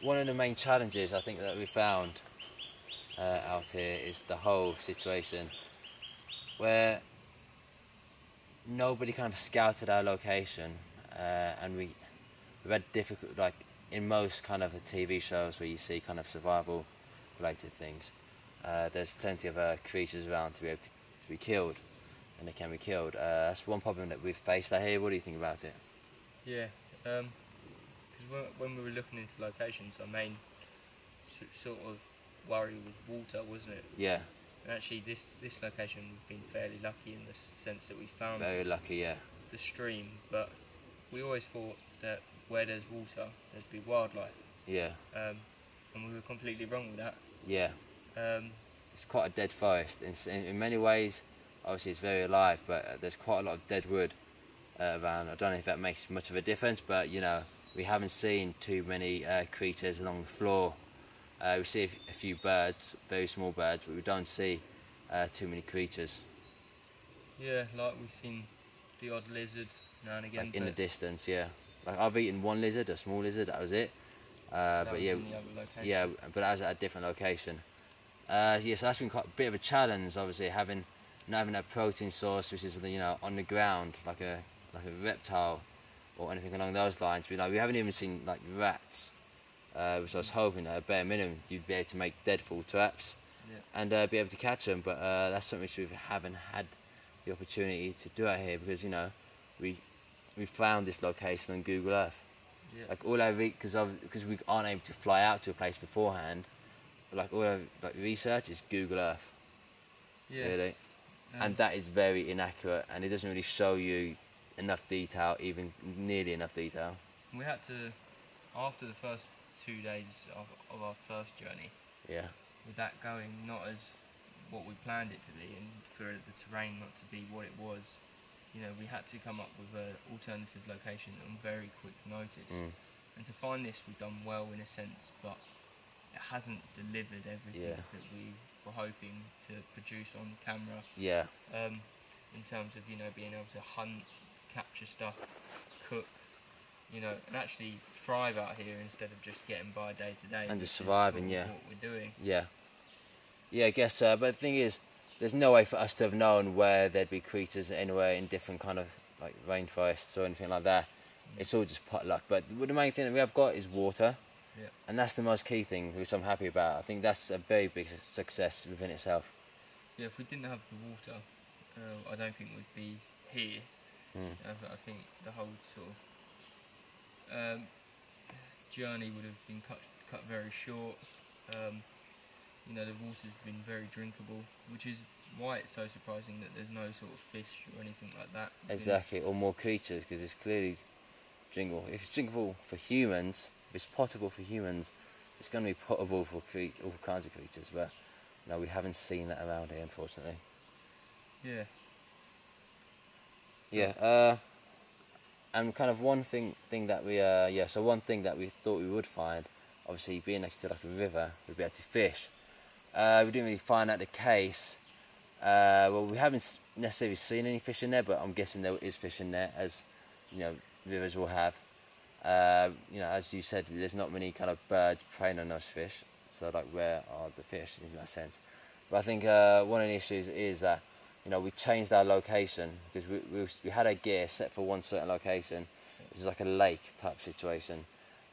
one of the main challenges I think that we found out here is the whole situation where nobody kind of scouted our location, and we've had difficult, like in most kind of TV shows where you see kind of survival related things, there's plenty of creatures around to be able to be killed, and they can be killed. That's one problem that we've faced out here. What do you think about it? Yeah, because when we were looking into locations, our main sort of worry was water, wasn't it? Yeah. And actually this location we've been fairly lucky in the sense that we found Very lucky, yeah. the stream, but we always thought that where there's water, there'd be wildlife. Yeah. And we were completely wrong with that. Yeah. It's quite a dead forest. In many ways, obviously it's very alive, but there's quite a lot of dead wood around. I don't know if that makes much of a difference, but you know, we haven't seen too many creatures along the floor. We see a few birds, very small birds, but we don't see too many creatures. Yeah, like we've seen the odd lizard now and again. Like in the distance, yeah. Like I've eaten one lizard, a small lizard, that was it. But yeah, yeah, but that was at a different location. Yeah, so that's been quite a bit of a challenge, obviously, not having that protein source, which is, you know, on the ground, like a reptile or anything along those lines. We haven't even seen like rats, which I was hoping at a bare minimum you'd be able to make deadfall traps, yeah, and be able to catch them. But that's something which we haven't had the opportunity to do out here, because you know we found this location on Google Earth. Yeah. Like all our because we aren't able to fly out to a place beforehand. Like all our research is Google Earth. Yeah. Really, and that is very inaccurate, and it doesn't really show you enough detail, even nearly enough detail. We had to, after the first 2 days of our first journey, yeah, with that going not as what we planned it to be, and for the terrain not to be what it was, you know, we had to come up with an alternative location on very quick notice. And to find this, we've done well in a sense, but it hasn't delivered everything that we were hoping to produce on camera. Yeah. In terms of, you know, being able to hunt, capture stuff, cook, you know, and actually thrive out here instead of just getting by day to day. And just surviving, yeah. What we're doing. Yeah. Yeah, I guess so. But the thing is, there's no way for us to have known where there'd be creatures anywhere in different kind of like rainforests or anything like that. It's all just pot luck. But the main thing that we have got is water. Yeah. And that's the most key thing, which I'm happy about. I think that's a very big success within itself. Yeah, if we didn't have the water, I don't think we'd be here. I think the whole sort of journey would have been cut very short. You know, the water's been very drinkable, which is why it's so surprising that there's no sort of fish or anything like that. Exactly, or more creatures, because it's clearly drinkable. If it's drinkable for humans, if it's potable for humans, it's going to be potable for all kinds of creatures, but no, we haven't seen that around here, unfortunately. Yeah. Yeah, and kind of one thing that we so one thing that we thought we would find, obviously being next to like a river, we'd be able to fish. We didn't really find that the case. Well, we haven't necessarily seen any fish in there, but I'm guessing there is fish in there, as you know, rivers will have. You know, as you said, there's not many kind of birds preying on those fish, so like where are the fish in that sense? But I think one of the issues is that, you know, we changed our location because we had our gear set for one certain location, which is like a lake type situation,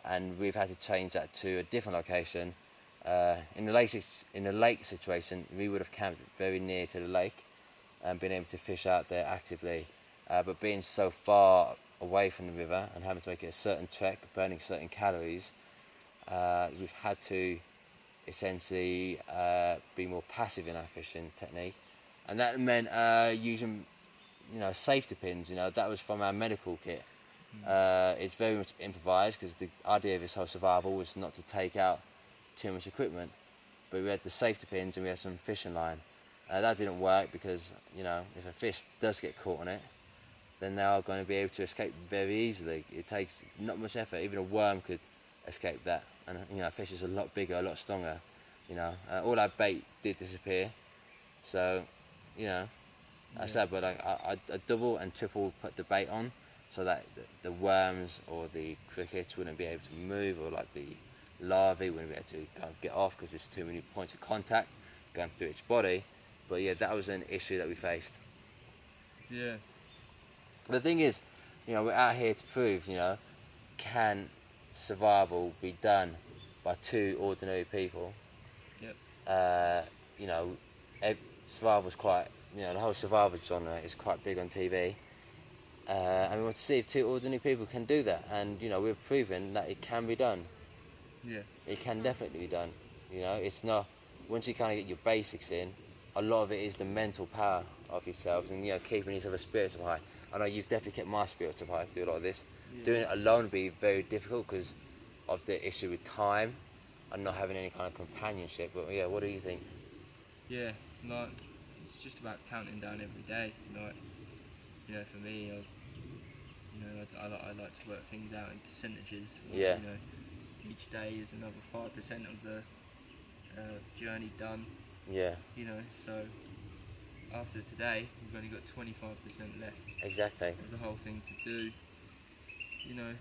and we've had to change that to a different location. In the lake situation, we would have camped very near to the lake and been able to fish out there actively. But being so far away from the river and having to make it a certain trek, burning certain calories, we've had to essentially be more passive in our fishing technique, and that meant using, you know, safety pins. You know, that was from our medical kit. It's very much improvised because the idea of this whole survival was not to take out too much equipment, but we had the safety pins and we had some fishing line. That didn't work because, you know, if a fish does get caught on it, then they are going to be able to escape very easily. It takes not much effort. Even a worm could escape that, and you know, a fish is a lot bigger, a lot stronger. You know, all our bait did disappear, so you know, I said, but I double and triple put the bait on so that the worms or the crickets wouldn't be able to move, or like the larvae when we had to kind of get off because there's too many points of contact going through its body. But yeah, that was an issue that we faced. Yeah. The thing is, you know, we're out here to prove, you know, can survival be done by two ordinary people? Yep. You know, survival's quite, you know, the whole survival genre is quite big on TV. And we want to see if two ordinary people can do that. And, you know, we've proven that it can be done. Yeah. It can definitely be done. You know, it's not, once you kind of get your basics in, a lot of it is the mental power of yourselves and, you know, keeping each other's spirits up high. I know you've definitely kept my spirits up high through a lot of this. Yeah. Doing it alone would be very difficult because of the issue with time and not having any kind of companionship. But yeah, what do you think? Yeah, like, it's just about counting down every day. Like, you know, for me, I like to work things out in percentages. Like, Yeah. You know, each day is another 5% of the journey done. Yeah. You know, so after today, we've only got 25% left Exactly. of the whole thing to do. You know,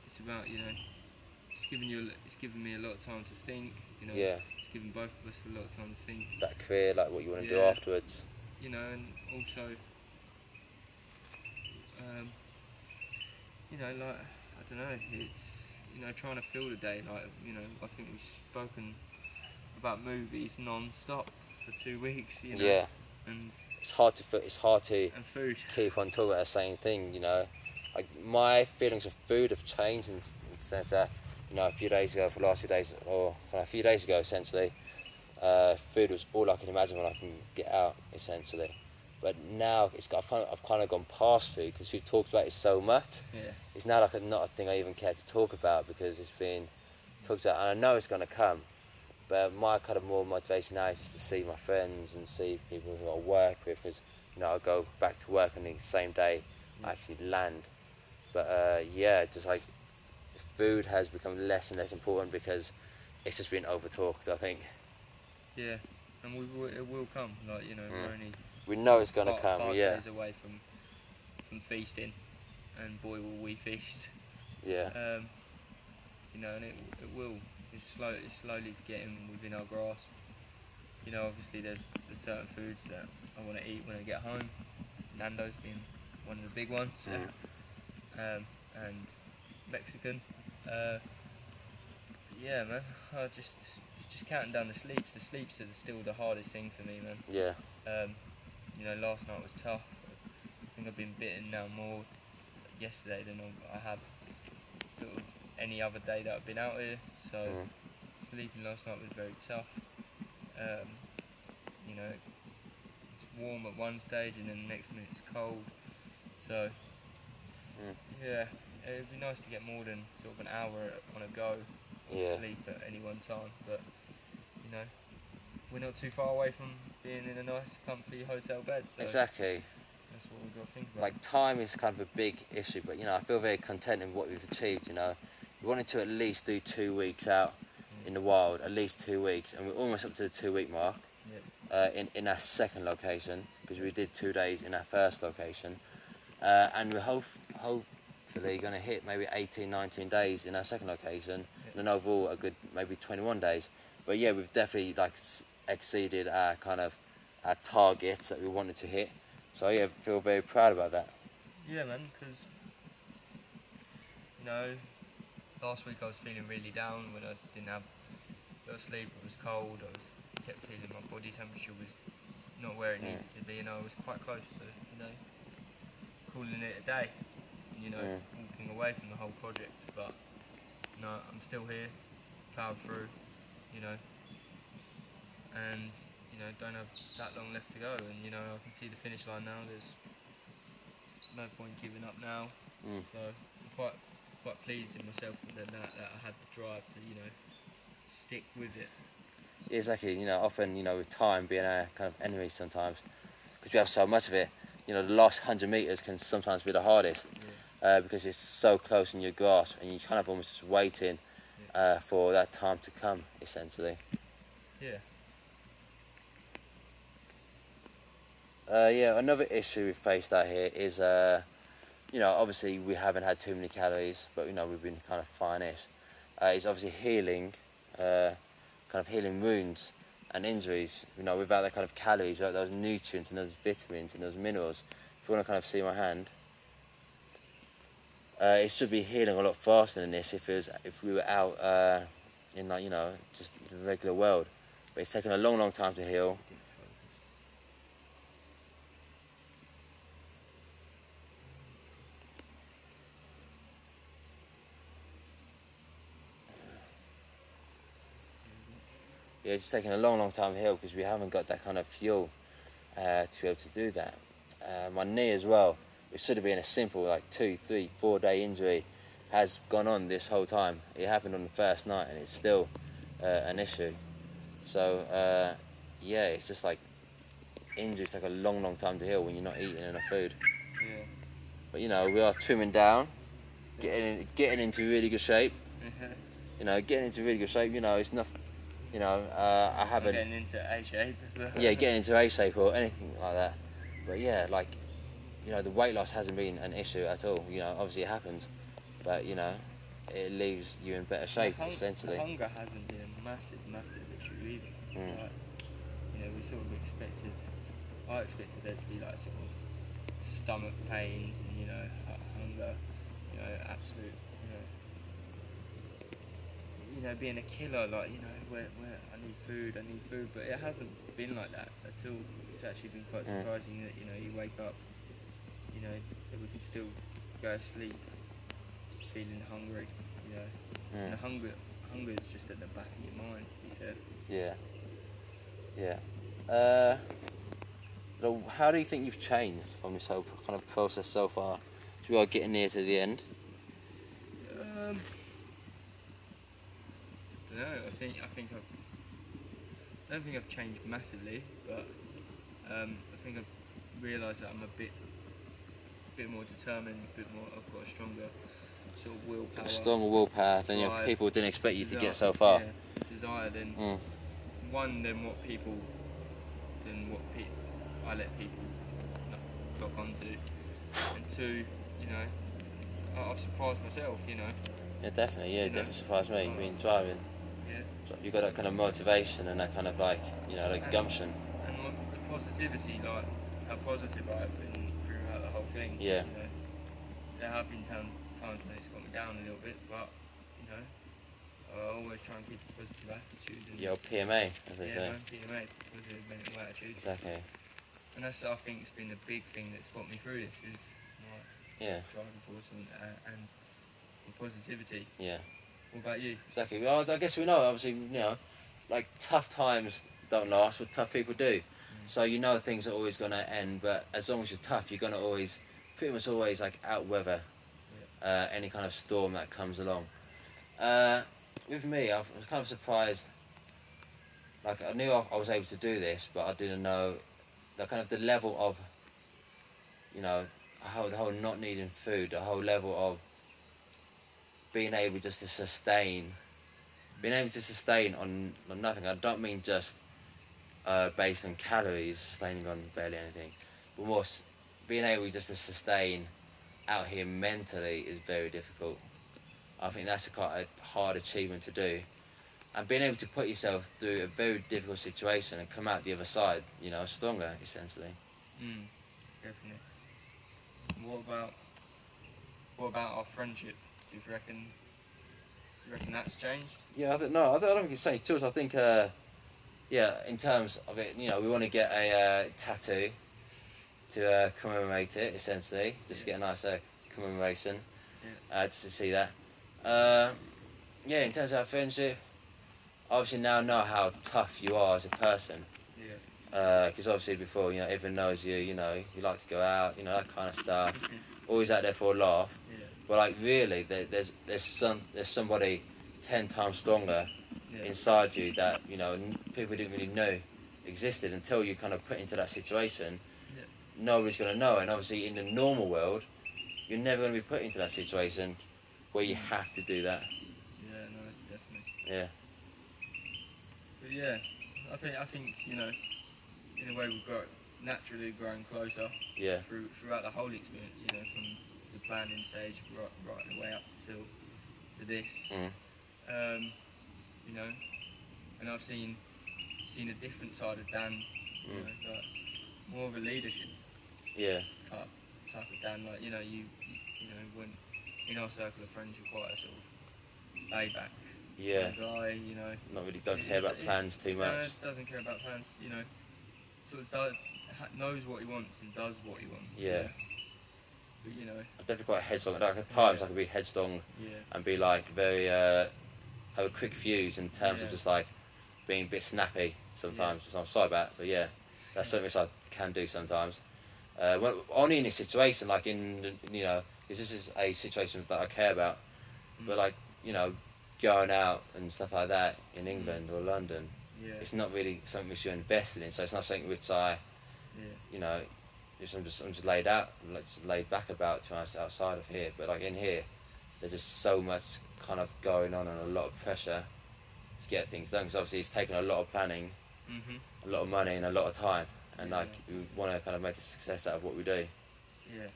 it's about, you know, it's giving me a lot of time to think. You know, Yeah. it's giving both of us a lot of time to think. That career, like what you want to do Yeah. afterwards. You know, and also, you know, like, I don't know, it's, you know, trying to fill the day, like, you know, I think we've spoken about movies non-stop for 2 weeks, you know. Yeah. And It's hard to and food. keep on talking about the same thing, you know. Like, my feelings of food have changed in the sense that, you know, a few days ago, for the last few days, or a few days ago, essentially, food was all I can imagine when I can get out, essentially. But now I've kind of gone past food because we've talked about it so much. Yeah. It's now like not a thing I even care to talk about because it's been talked about, and I know it's going to come. But my kind of more motivation now is just to see my friends and see people who I work with, because, you know, I go back to work on the same day I actually land. But yeah, just like food has become less and less important because it's just been over talked, I think. Yeah, and it will come. Like, you know, We know it's gonna we're only come, five yeah. days away from feasting, and boy will we feast. Yeah. You know, and it will. It's slowly getting within our grasp. You know, obviously there's certain foods that I want to eat when I get home. Nando's being one of the big ones, and Mexican. Yeah, man. It's just counting down the sleeps. The sleeps are still the hardest thing for me, man. Yeah. You know, last night was tough. I think I've been bitten now more yesterday than I have sort of any other day that I've been out here. So sleeping last night was very tough. You know, it's warm at one stage and then the next minute it's cold. So yeah, it'd be nice to get more than sort of an hour on a go of sleep at any one time. But you know, we're not too far away from being in a nice, comfy hotel bed. So Exactly. that's what we've got to think about. Like, time is kind of a big issue, but, you know, I feel very content in what we've achieved, you know. We wanted to at least do 2 weeks out in the wild, at least 2 weeks, and we're almost up to the 2-week mark. Yep. In our second location, because we did 2 days in our first location, and we're hopefully going to hit maybe 18, 19 days in our second location, and then overall a good maybe 21 days. But yeah, we've definitely like exceeded our kind of our targets that we wanted to hit. So yeah, feel very proud about that. Yeah, man, because you know, last week I was feeling really down when I didn't have sleep. It was cold. Kept feeling my body temperature was not where it needed to be, and I was quite close to, you know, calling it a day. You know, walking away from the whole project. But no, I'm still here, plowed through. You know, and you know, don't have that long left to go. And you know, I can see the finish line now. There's no point giving up now. So I'm quite pleased with myself that I had the drive to, you know, stick with it. Exactly, you know, often, you know, with time being our kind of enemy sometimes, because we have so much of it, you know, the last 100 metres can sometimes be the hardest, because it's so close in your grasp, and you're kind of almost just waiting for that time to come, essentially. Yeah, another issue we've faced out here is, you know, obviously we haven't had too many calories, but, you know, we've been kind of fine-ish. is obviously healing, kind of healing wounds and injuries. You know, without that kind of calories, without those nutrients and those vitamins and those minerals. If you want to kind of see my hand, it should be healing a lot faster than this if we were out in, like, you know, just the regular world. But it's taken a long, long time to heal. Yeah, it's taken a long, long time to heal because we haven't got that kind of fuel to be able to do that. My knee as well, which should have been a simple like 2, 3, 4 day injury, has gone on this whole time. It happened on the first night and it's still an issue. So yeah, it's just like injuries take a long, long time to heal when you're not eating enough food. Yeah. But you know, we are trimming down, getting into really good shape. You know, getting into really good shape. You know, it's not. You know, I haven't. Getting into A shape. Yeah, getting into A shape or anything like that. But yeah, like, you know, the weight loss hasn't been an issue at all. You know, obviously it happens, but you know, it leaves you in better shape essentially. The hunger hasn't been a massive, massive issue either. Like, you know, we sort of expected. I expected there to be like sort of stomach pains and, you know, hunger. You know, absolute. You know, being a killer, like, you know, where I need food, but it hasn't been like that at all. It's actually been quite surprising that, you know, you wake up, you know, that we can still go to sleep feeling hungry, you know. And hunger is just at the back of your mind, to be fair. Yeah. So how do you think you've changed from this whole kind of process so far? We are getting near to the end. No, I don't think I've changed massively, but I think I've realised that I'm a bit more determined, I've got a stronger sort of willpower. A stronger willpower than people didn't expect you to get so far. Yeah, desire than I let people clock onto, and two, you know, I've surprised myself, you know. Yeah, definitely. Yeah, it definitely surprised me. I mean, driving. Yeah. So you've got that kind of motivation and that kind of, like, you know, like gumption. And the positivity, like how positive I have been throughout the whole thing. Yeah. You know, there have been times when it's got me down a little bit, but, you know, I always try and keep a positive attitude. And Your PMA, as they say. Yeah, PMA, positive mental attitude. Exactly. And that's, I think, it's been a big thing that's got me through this, is like driving force and positivity. Yeah. What about you? Exactly. Well, I guess we know, obviously, you know, like, tough times don't last, but tough people do. So you know things are always going to end, but as long as you're tough, you're going to pretty much always, like, outweather any kind of storm that comes along. With me, I was kind of surprised. Like, I knew I was able to do this, but I didn't know the level of, you know, the whole not needing food, the whole level of being able just to sustain on nothing. I don't mean just based on calories, sustaining on barely anything, but more being able just to sustain out here mentally is very difficult. I think that's quite a hard achievement to do, and being able to put yourself through a very difficult situation and come out the other side, you know, stronger essentially. Definitely. What about our friendship? Do you reckon that's changed? Yeah, I don't think it's changed too much. I think, yeah, in terms of it, you know, we want to get a tattoo to commemorate it, essentially. Just get a nice commemoration, just to see that. Yeah, in terms of our friendship, obviously now know how tough you are as a person. Because obviously before, you know, everyone knows you, you know, you like to go out, you know, that kind of stuff. Always out there for a laugh. But like really, there's somebody 10 times stronger inside you that, you know, people didn't really know existed until you kind of put into that situation. Nobody's going to know, and obviously in the normal world, you're never going to be put into that situation where you have to do that. Yeah, no, definitely. Yeah. But yeah, I think you know, in a way we've got naturally growing closer. Yeah. Throughout the whole experience, you know, from the planning stage right the way up to this. you know, and I've seen a different side of Dan, you know, like more of a leadership Yeah. type of Dan. Like, you know, you know, when in our circle of friends, you're quite a sort of laid back Yeah. guy, you know. Not really don't care about plans too much. Doesn't care about plans, you know. Sort of knows what he wants and does what he wants. Yeah. You know? But, you know. I'm definitely quite headstrong. Like at times I can be headstrong and be like very have a quick fuse in terms of just like being a bit snappy sometimes. So I'm sorry about it, but yeah, that's something which I can do sometimes. When, only in this situation, like you know, because this is a situation that I care about, but like, you know, going out and stuff like that in England or London, it's not really something which you're invested in. So it's not something which I, you know, I'm just laid out, like just laid back about to us outside of here. But like in here, there's just so much kind of going on and a lot of pressure to get things done. Because obviously it's taken a lot of planning, a lot of money and a lot of time. And like we want to kind of make a success out of what we do. Yeah.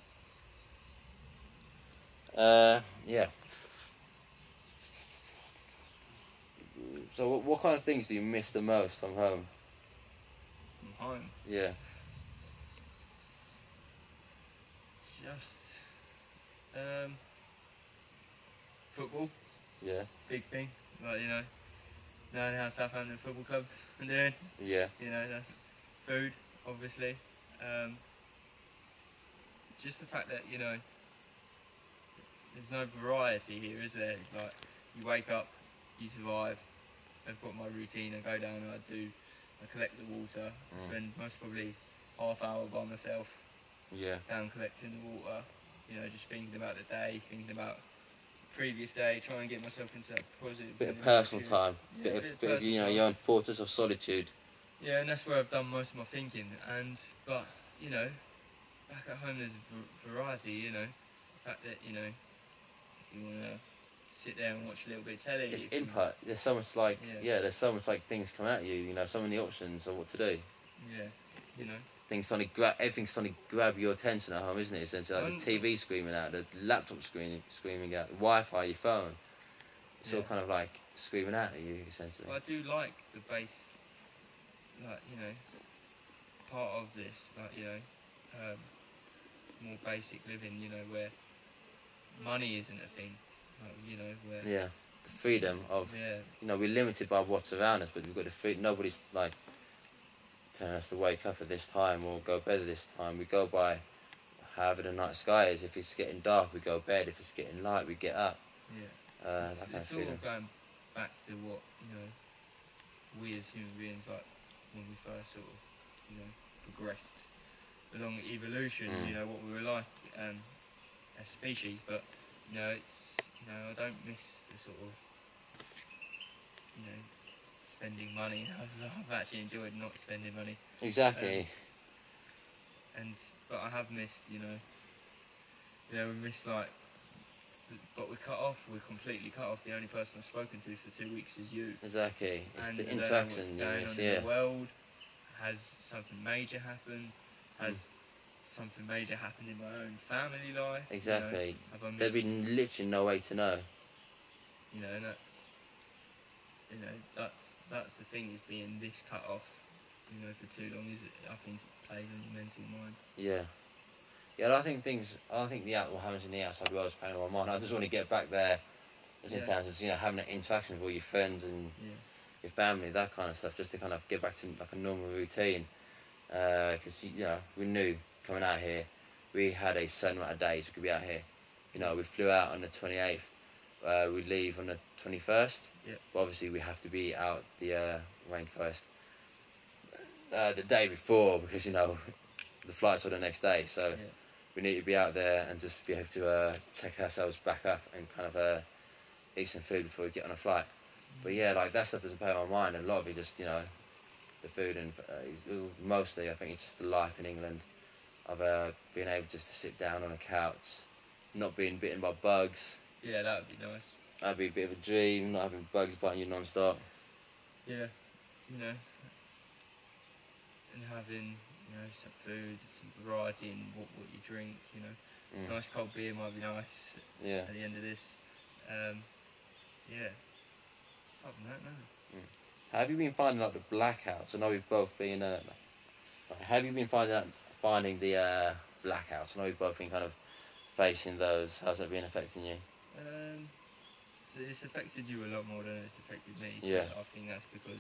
So what kind of things do you miss the most from home? From home? Yeah. Just football. Yeah. Big thing. Like, you know, knowing how Southampton Football Club are doing. Yeah. You know, that's food, obviously. Just the fact that, you know, there's no variety here, is there? Like, you wake up, you survive. I've got my routine. I go down and I collect the water. I spend most probably half hour by myself. Yeah. Down collecting the water. You know, just thinking about the day, thinking about the previous day, trying to get myself into that positive. Bit of personal time. Yeah, bit of you know, your own fortress of solitude. Yeah, and that's where I've done most of my thinking. But you know, back at home there's variety. You know, the fact that, you know, if you want to sit there and watch a little bit of telly. It's input. There's so much like there's so much like things coming at you. You know, so many options of what to do. Yeah, you know. Everything's trying to grab your attention at home, isn't it? Essentially, like the TV screaming out, the laptop screaming out, the Wi-Fi, your phone. It's all kind of like screaming out at you, essentially. Well, I do like the base, like, you know, part of this, like, you know, more basic living, you know, where money isn't a thing, like, you know, where... Yeah, the freedom of, you know, we're limited by what's around us, but we've got the freedom. Nobody's, like, telling us to wake up at this time or go to bed at this time. We go by however the night sky is. If it's getting dark, we go to bed. If it's getting light, we get up. That kind of freedom. It's all going back to what, you know, we as human beings, like, when we first sort of, you know, progressed along evolution, you know, what we were like as species. But, you know, it's, you know, I don't miss the sort of, you know, spending money. I've actually enjoyed not spending money. Exactly. But I have missed, you know, we missed, like, but we're completely cut off. The only person I've spoken to for 2 weeks is you. Exactly. It's and the interaction you miss, in the world. Has something major happened? Has something major happened in my own family life? Exactly. You know, there'd be literally no way to know. You know, and that's the thing, is being this cut off, you know, for too long. I think it plays on your mental mind. Yeah. Yeah, I think what happens in the outside world is playing on my mind. I just want to get back there, as in terms of, you know, having an interaction with all your friends and your family, that kind of stuff, just to kind of get back to like a normal routine. Because you know, we knew coming out here, we had a certain amount of days we could be out here. You know, we flew out on the 28th. We leave on the 21st. But obviously, we have to be out the rainforest the day before, because, you know, the flights are the next day. So we need to be out there and just be able to check ourselves back up and kind of eat some food before we get on a flight. But yeah, like, that stuff doesn't play on my mind, and a lot of it just, you know, the food and mostly I think it's just the life in England of being able just to sit down on a couch, not being bitten by bugs. Yeah, that would be nice. That'd be a bit of a dream, not having bugs biting you non-stop. Yeah, you know, and having, you know, some food, some variety in what you drink, you know. Nice cold beer might be nice at the end of this. Yeah, Apart from that, no. Have you been finding like the blackouts? I know we've both been. Have you been finding the blackouts? I know we've both been kind of facing those. How's that been affecting you? So it's affected you a lot more than it's affected me. Yeah. But I think that's because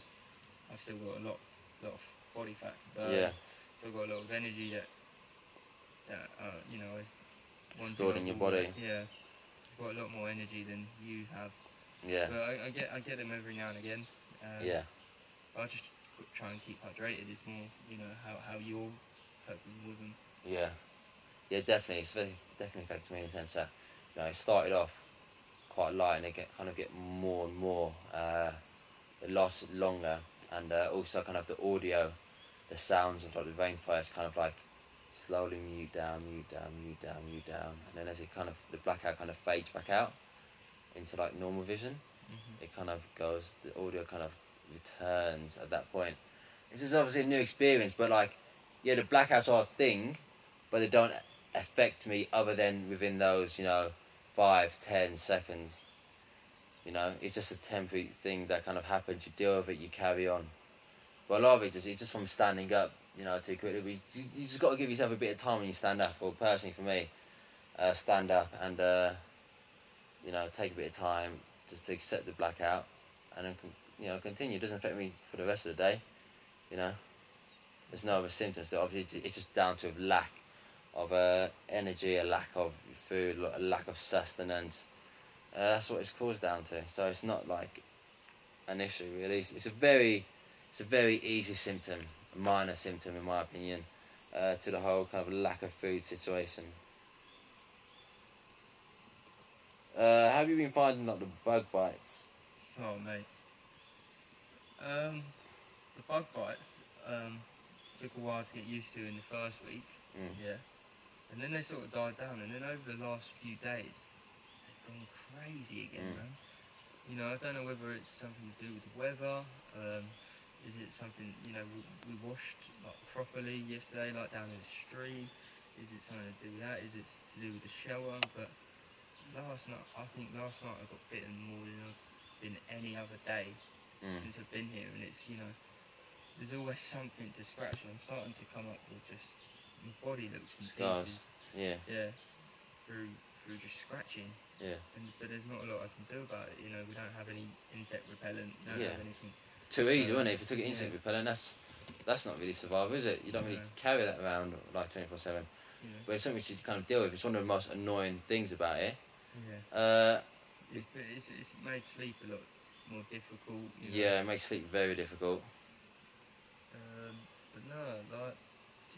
I've still got a lot of body fat to burn. Yeah. Still got a lot of energy that you know, Stored in your body. Yeah, I've got a lot more energy than you have. Yeah. But I get them every now and again. Yeah. I just try and keep hydrated. It's more, you know, how you're coping with them. Yeah. Yeah, definitely. It's definitely affected me in the sense that, you know, it started off quite light and it kind of get more and more. It lasted longer, and also kind of the audio, the sounds of like the rainforest kind of like slowly mute down, and then as it kind of, the blackout kind of fades back out into like normal vision, it kind of goes, the audio kind of returns at that point. This is obviously a new experience, but like, yeah, the blackouts are a thing, but they don't affect me other than within those, you know, 5-10 seconds. You know, it's just a temporary thing that kind of happens. You deal with it, you carry on. But a lot of it it's just from standing up, you know, too quickly. You just got to give yourself a bit of time when you stand up. Or personally, for me, stand up and you know, take a bit of time just to accept the blackout, and then you know, continue. It doesn't affect me for the rest of the day. You know, there's no other symptoms. So obviously, it's just down to a lack of energy, a lack of food, a lack of sustenance. That's what it's caused down to. So it's not like an issue really. It's a very easy symptom, a minor symptom in my opinion, to the whole kind of lack of food situation. Have you been finding like the bug bites? Oh mate, the bug bites took a while to get used to in the first week. Yeah, and then they sort of died down, and then over the last few days they've gone crazy again, man. You know, I don't know whether it's something to do with the weather. Is it something, you know, we washed like properly yesterday, like down in the stream? Is it something to do with that? Is it to do with the shower? But I think last night I got bitten more than I've been any other day since I've been here, and it's, you know, there's always something to scratch, and I'm starting to come up with just, my body looks in Scars. pieces. Yeah. Through just scratching. Yeah. But there's not a lot I can do about it. You know, we don't have any insect repellent. We don't have anything. Too easy, wasn't it? If you took an insect repellent, that's not really survival, is it? You don't really carry that around like 24/7. But it's something you should kind of deal with. It's one of the most annoying things about it. It's made sleep a lot more difficult. You know? Yeah, it makes sleep very difficult. But no, like,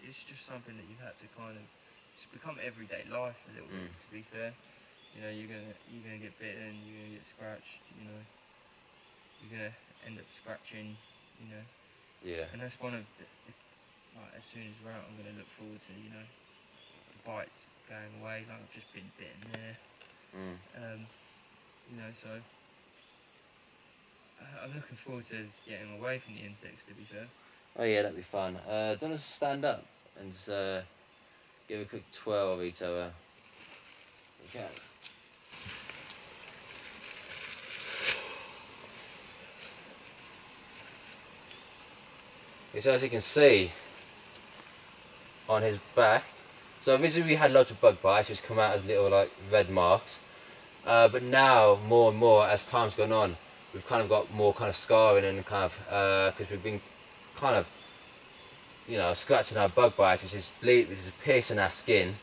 it's just something that you've had to kind of, it's become everyday life a little bit, to be fair. You know, you're gonna get bitten, you're gonna get scratched, you know, you're gonna end up scratching, you know. Yeah. And that's one of the like, as soon as we're out, I'm gonna look forward to, you know, the bites going away. Like, I've just been bitten there. You know, so I'm looking forward to getting away from the insects, to be fair. Oh yeah, that'd be fun. Do you want to stand up and just give a quick twirl of each other? Okay. So as you can see on his back, so originally we had loads of bug bites which come out as little like red marks, but now more and more as time's gone on, we've kind of got more kind of scarring and kind of because we've been kind of, you know, scratching our bug bites, which is piercing our skin,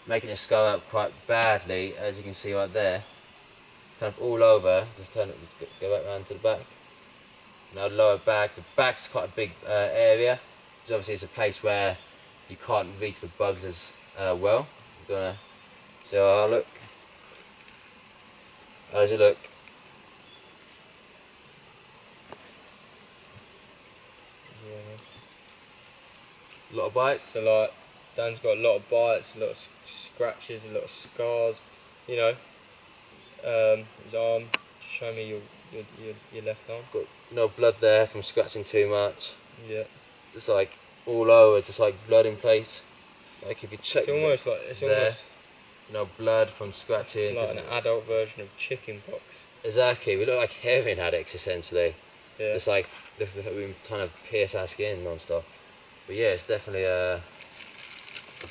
making it scar up quite badly, as you can see right there, kind of all over. Just turn it, go back round to the back. Now lower back, the back's quite a big area, because obviously it's a place where you can't reach the bugs as well. You're gonna see how I look. How does it look? A lot of bites. So like, Dan's got a lot of bites, a lot of scratches, a lot of scars. You know, his arm. Show me your left arm. Got no blood there from scratching too much. Yeah. Just like all over, just like blood in place. Like if you check, it's almost no blood from scratching. like an adult version of chicken pox. Exactly, we look like heroin addicts essentially. Yeah. It's like we kind of pierce our skin non-stop. But yeah, it's definitely a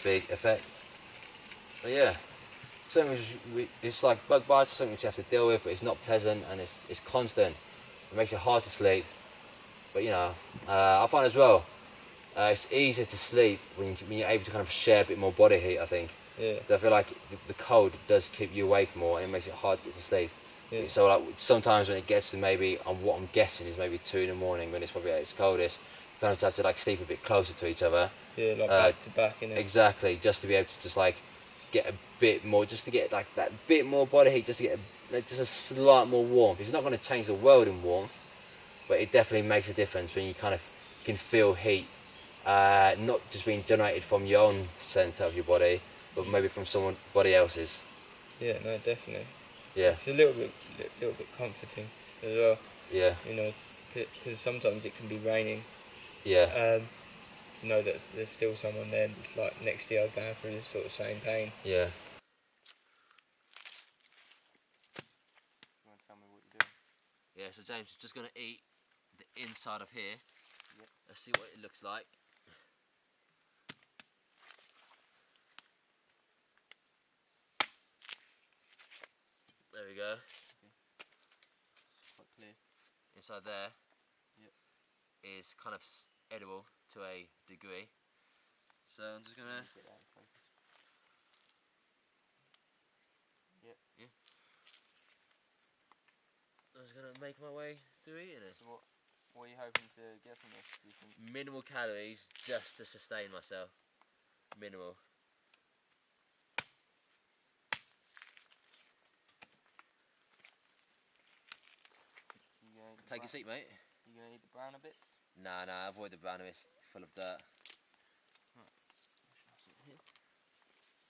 big effect. But yeah, something it's like bug bites, something which you have to deal with, but it's not pleasant and it's constant. It makes it hard to sleep. But you know, I find as well, it's easier to sleep when you're able to kind of share a bit more body heat, I think. Yeah. So I feel like the cold does keep you awake more and it makes it hard to get to sleep. Yeah. So like sometimes when it gets to maybe, what I'm guessing is maybe 2 in the morning when it's probably at its coldest, you kind of have to like sleep a bit closer to each other. Yeah, like back to back, innit? Exactly, just to be able to just like get a bit more, just to get like that bit more body heat, just to get just a slight more warmth. It's not going to change the world in warmth, but it definitely makes a difference when you kind of can feel heat, not just being generated from your own centre of your body, but maybe from somebody else's. Yeah, no, definitely. Yeah. It's a little bit comforting as well. Yeah. You know, because sometimes it can be raining. Yeah. To know that there's still someone there, like next to you, going through the sort of same pain. Yeah. You want to tell me what you're doing? Yeah. So James is just gonna eat the inside of here. Yep. Let's see what it looks like. There we go. Okay. Quite clear. Inside there. Yep. Is kind of edible to a degree. So I'm just gonna get that in focus. Yep. Yeah. I'm just gonna make my way through eating it. So what are you hoping to get from this, do you think? Minimal calories just to sustain myself. Minimal. Take a seat, mate. You gonna eat the brown a bit? Nah, avoid the brown, it's full of dirt. Right. Sit here.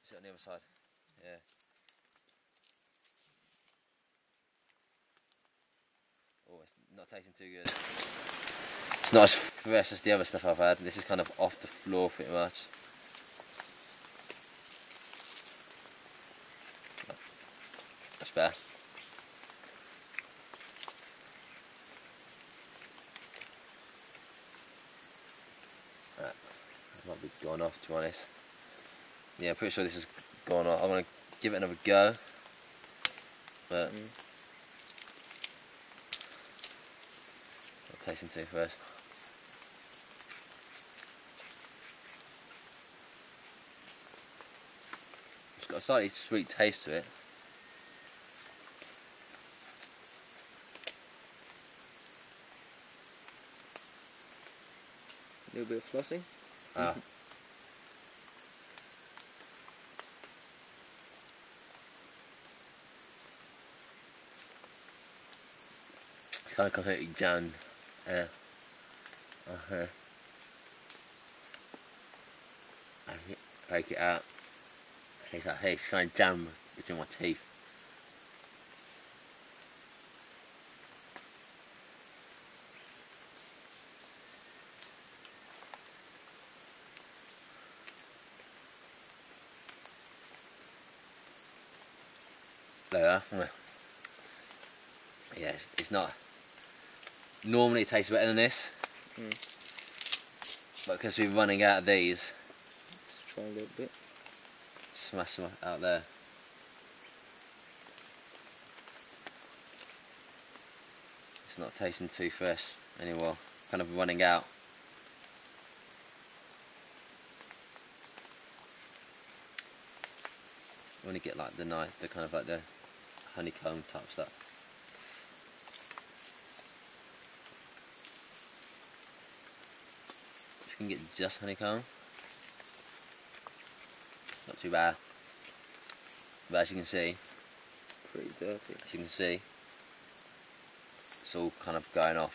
Sit on the other side. Yeah. Oh, it's not tasting too good. It's not as fresh as the other stuff I've had. This is kind of off the floor pretty much. That's better. That might be gone off, to be honest. Yeah, I'm pretty sure this has gone off. I'm going to give it another go. But not tasting too fresh. It's got a slightly sweet taste to it. A little bit of flossing. Ah. It's kind of completely jammed. Yeah. I break it out. It's like, hey, it's kind of jam between my teeth. There we are. Yeah, it's not. Normally it tastes better than this, but because we're running out of these, let's try a little bit. Smash them out there. It's not tasting too fresh anymore. Kind of running out. You want to get like the kind of like the honeycomb type stuff. If you can get just honeycomb, not too bad. But as you can see, pretty dirty. As you can see, it's all kind of going off.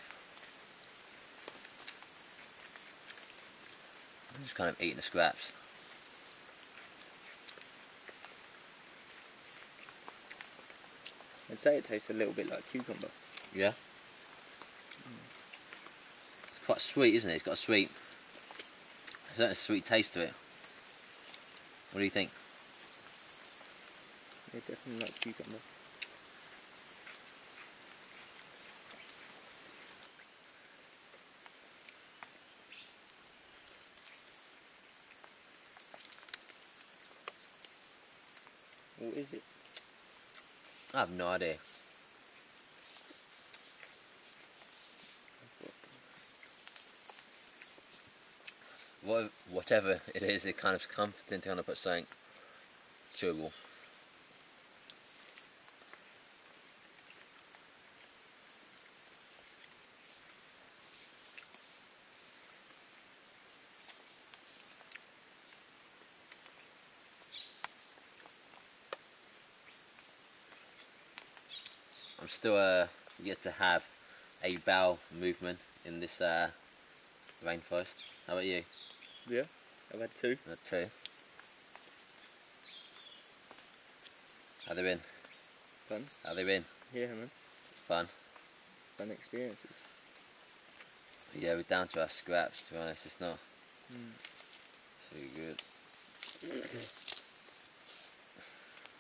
I'm just kind of eating the scraps. I'd say it tastes a little bit like cucumber. Yeah. It's quite sweet, isn't it? It's got a sweet taste to it. What do you think? Yeah, definitely like cucumber. What is it? I have no idea. Whatever it is, it kind of comforting to kind of put something chewable. I'm still yet to have a bowel movement in this rainforest. How about you? Yeah, I've had 2. That's true. How they been? Fun. How they been? Yeah, man. Fun. Fun experiences. Yeah, we're down to our scraps, to be honest. It's not too good.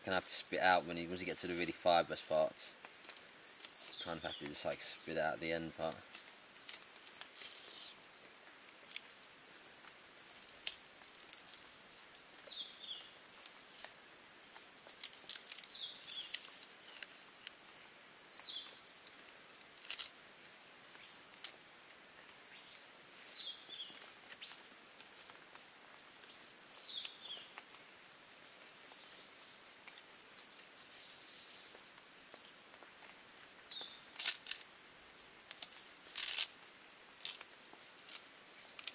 Kind of have to spit out once you get to the really fibrous parts. Kind of have to just like spit out the end part.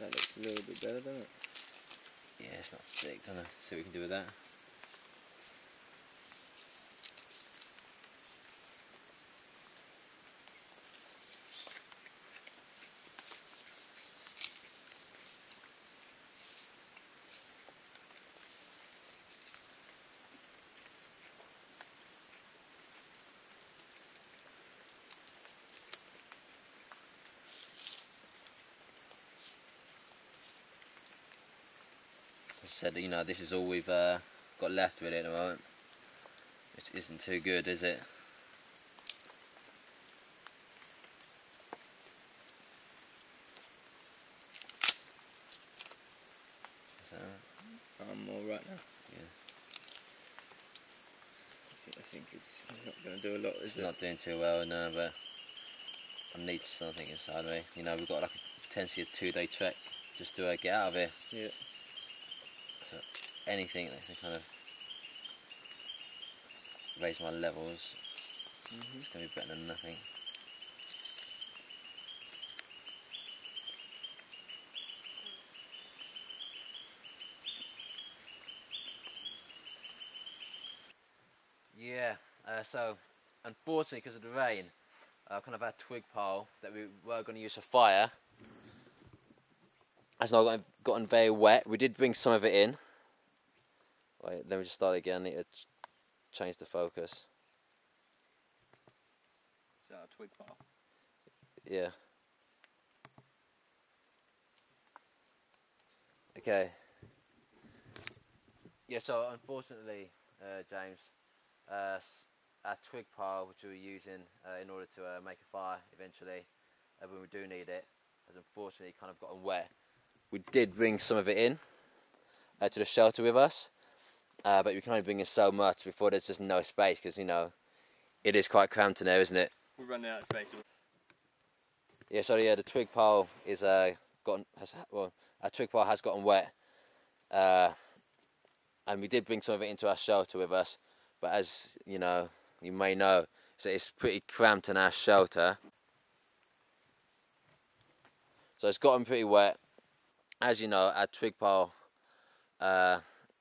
That looks a little bit better, doesn't it? Yeah, it's not thick, don't I? See what we can do with that. Said that, you know, this is all we've got left with it at the moment, which isn't too good, is it? So, I'm all right now. yeah, I think it's not going to do a lot, is it's it? not doing too well now, but I need something inside me. You know, we've got like potentially a 2-day trek just to get out of here. Yeah. So anything that can kind of raise my levels, it's going to be better than nothing. Yeah, so unfortunately because of the rain, kind of our twig pile that we were going to use for fire has now gotten very wet. We did bring some of it in. Wait, let me just start again. I need to change the focus. Is that a twig pile? Yeah. Okay. Yeah, so unfortunately, James, our twig pile, which we were using in order to make a fire eventually, when we do need it, has unfortunately kind of gotten wet. We did bring some of it in to the shelter with us, but we can only bring in so much before there's just no space, because, you know, it is quite cramped in there, isn't it? We're running out of space. Yeah, so yeah, the twig pile is our twig pile has gotten wet, and we did bring some of it into our shelter with us, but as you know, you may know, so it's pretty cramped in our shelter. So it's gotten pretty wet. As you know, our twig pile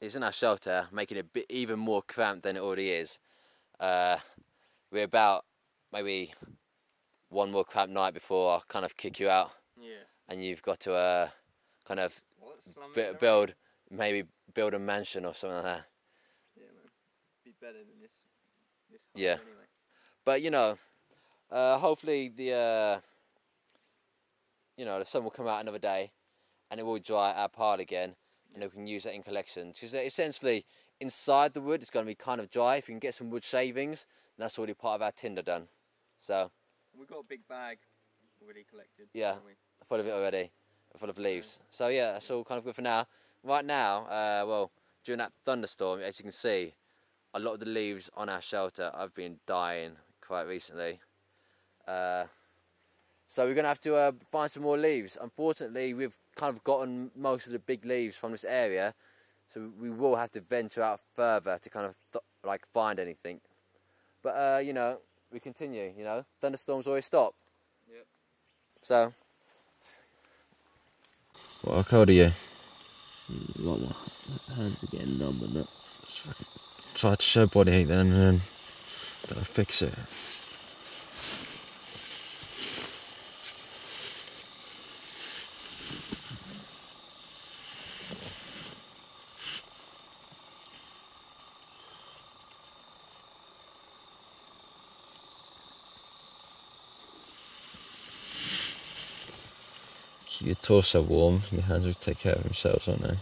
is in our shelter, making it a bit even more cramped than it already is. We're about maybe one more cramped night before I kind of kick you out. Yeah. And you've got to kind of build a mansion or something like that. Yeah, man. Be better than this Yeah. anyway. But you know, hopefully the sun will come out another day, and it will dry our pile again, and we can use that in collections. Because essentially, inside the wood, it's going to be kind of dry. If you can get some wood shavings, that's already part of our tinder done. So. We've got a big bag already collected. Yeah, full of it already, full of leaves. So yeah, that's all kind of good for now. Right now, well, during that thunderstorm, as you can see, a lot of the leaves on our shelter have been dying quite recently. So we're going to have to find some more leaves. Unfortunately, we've kind of gotten most of the big leaves from this area, so we will have to venture out further to kind of like find anything. But you know, we continue. You know, thunderstorms always stop. Yep. So, what? How cold are you? Like my hands are getting numb and that. Try to show body heat then, and then that'll fix it. Keep your torso warm, your hands will take care of themselves, won't they?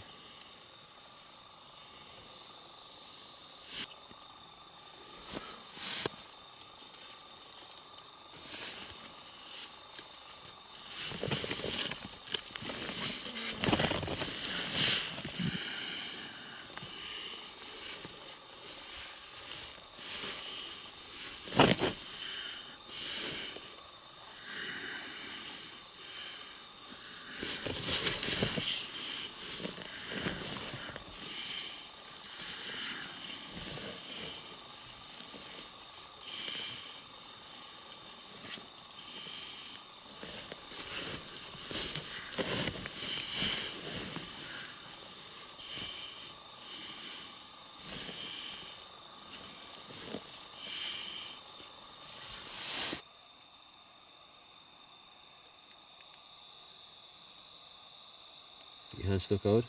Your hands still cold?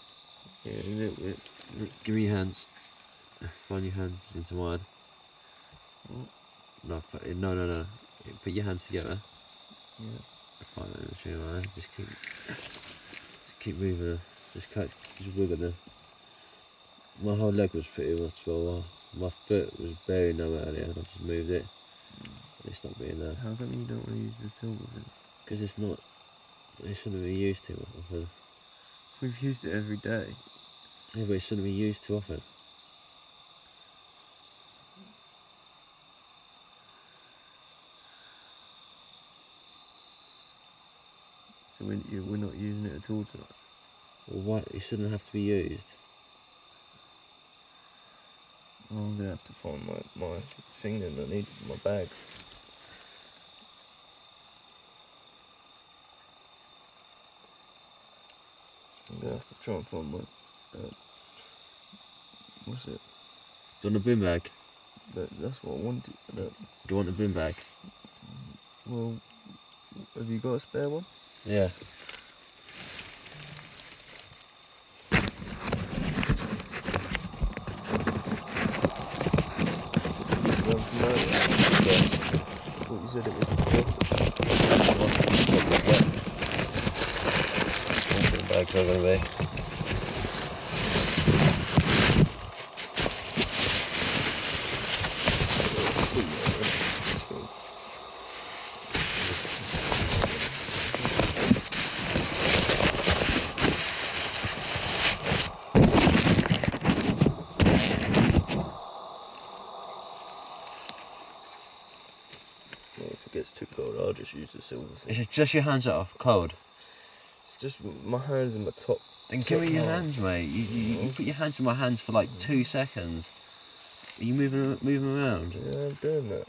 Yeah, a little bit. Give me your hands. Find your hands into mine. What? No. Put your hands together. Yeah. Find that in the tree, man. Just keep moving. Just wiggle them. My whole leg was pretty much full. My foot was very numb earlier, and I just moved it. It stopped being there. How come you don't want to use the silver then? Because it's not. It shouldn't be used too often. We've used it every day. Yeah, but it shouldn't be used too often. So we're not using it at all tonight. Well, why? It shouldn't have to be used. Oh, I'm gonna have to find my thing that I need for my bag. I'm gonna have to try and find my what's it? Do you want a bin bag? That's what I wanted. Do you want a bin bag? Well, have you got a spare one? Yeah. Yeah. I thought you said it was What bin bags are going to be? If it gets too cold, I'll just use the silver thing. Is it just your hands that are cold? It's just my hands and my top. Then give me your hands, mate. You put your hands in my hands for like 2 seconds. Are you moving around? Yeah, I'm doing that.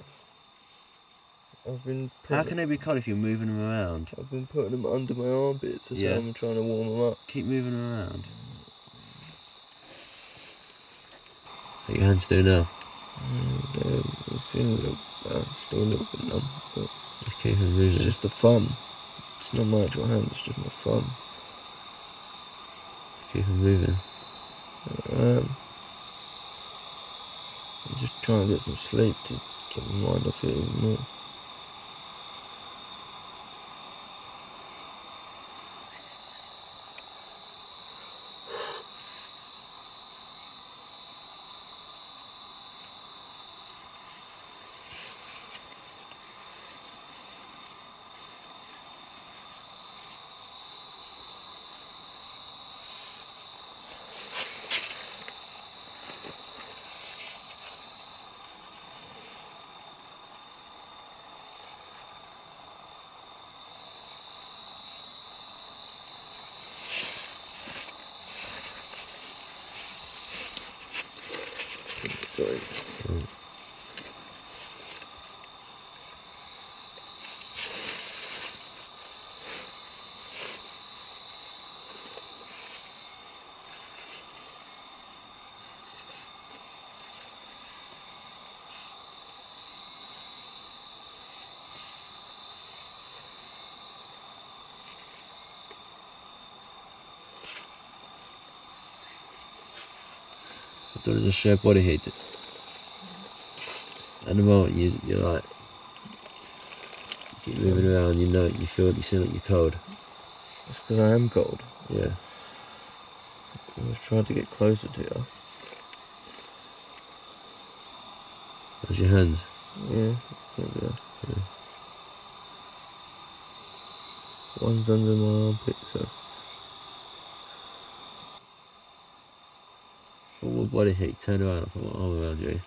I've been. How can they be cold if you're moving them around? I've been putting them under my armpits, so Yeah. I'm trying to warm them up. Keep moving them around. How your hands do now? I'm feeling a little, still a little bit numb, but Just keep them moving. it's just the thumb. It's not my actual hand, it's just my thumb. Keep them moving. I'm just trying to get some sleep to get my mind off it even more. body. I thought it just show body heat. At the moment, you're like, you keep moving around, you know, you feel like you're cold. That's because I am cold. Yeah. I was trying to get closer to you. How's your hands? Yeah, yeah. One's under my armpit, so. Full body heat, turn around, I put my arm around you.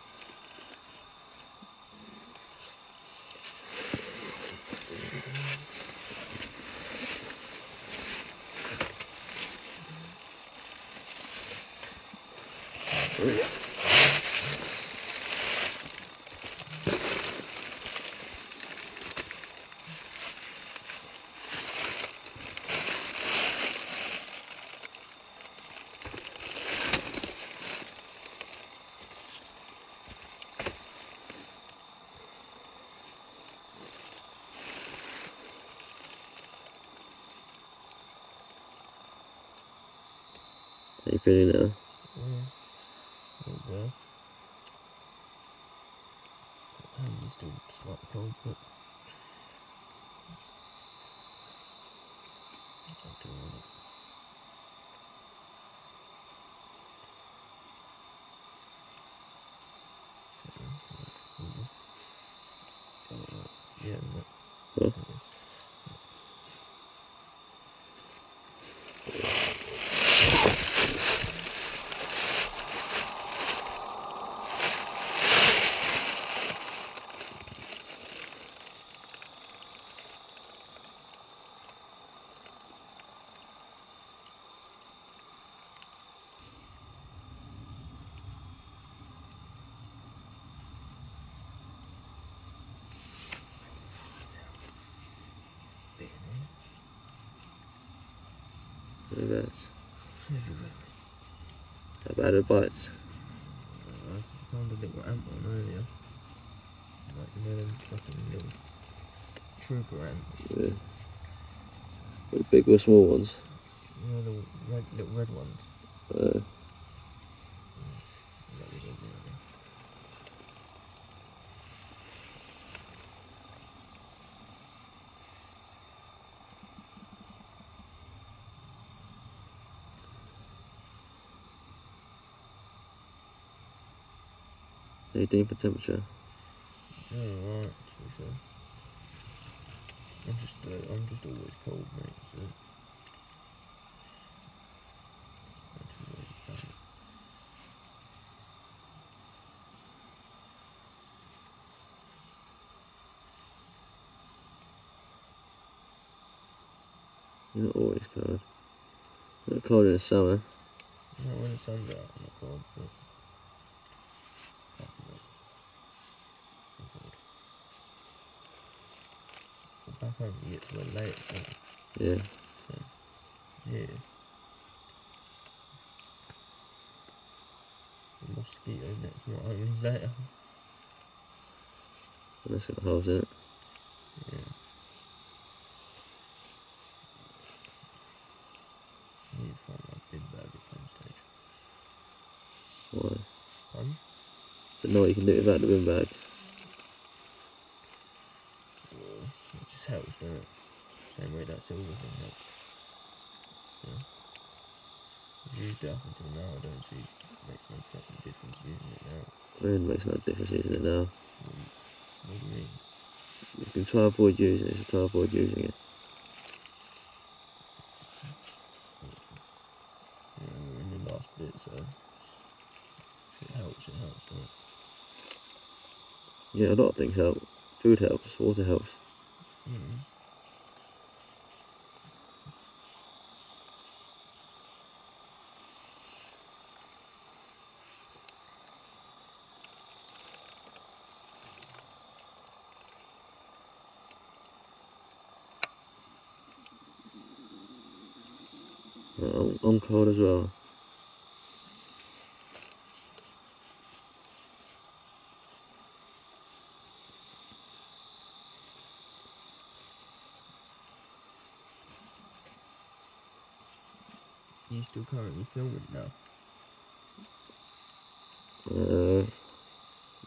How you feeling now? Yeah. Hands still slightly cold, but I'll do it. Yeah, Huh? Whereabouts? Everywhere. How bad are the bites? I found a little ant one earlier. Like, you know, them fucking little trooper ants. Yeah. The big or small ones? You know, the little red ones. That was over earlier. How you doing for temperature? Yeah, alright, to be fair. I'm just always cold, mate, so. Not too worried about it. You're not always cold. You're not cold in the summer. No, when the sun's out, I'm not cold, but. Apart from that, I'm cold. But back home, you get to wear layers, don't you? Yeah. So, yeah. The mosquito net's not only layer. And that's got holes in it. Yeah. I need to find my bin bag at some stage. Why? Fun? But no, you can do it without the bin bag. Well, it just helps, doesn't it? Same way that silver thing helps. Yeah. I've used it up until now, I don't see it makes no fucking difference using it now. It makes no difference using it now. What do you mean? You can try avoid using it, so try avoid using it. Yeah, we're in the last bit, so if it helps, doesn't it? Yeah, a lot of things help. Food helps, water helps. Mm. I'm cold as well. Are you still currently filming now?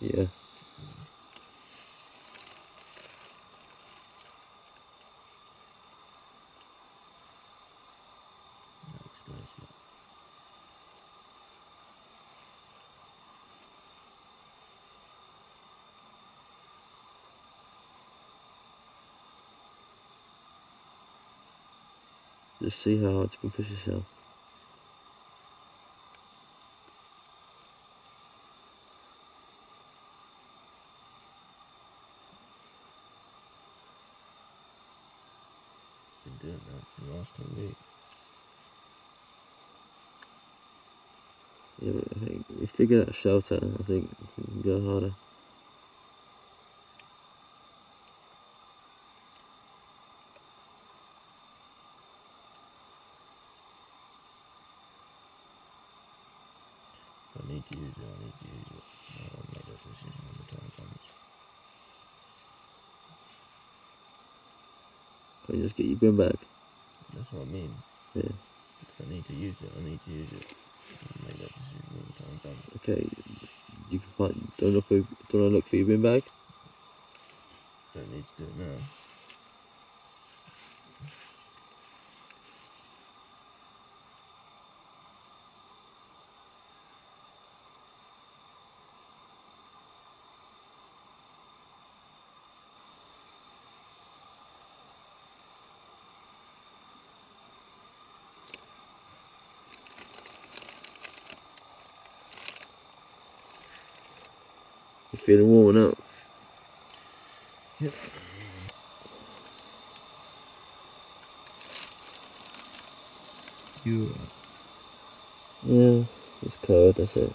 Yeah. Just see how hard you can push yourself. Been doing that for the last 2 weeks. Yeah, but I think we figure that shelter. I think we can go harder. I need to use it, I need to use it. I'll make that decision when the time comes. Can you just get your bin bag? That's what I mean. Yeah. If I need to use it, I need to use it. I'll make that decision when the time comes. Okay. You can find. Don't I look for your bin bag? Don't need to do it now. You're feeling warming up. Yep. You Yeah. It's cold. That's it.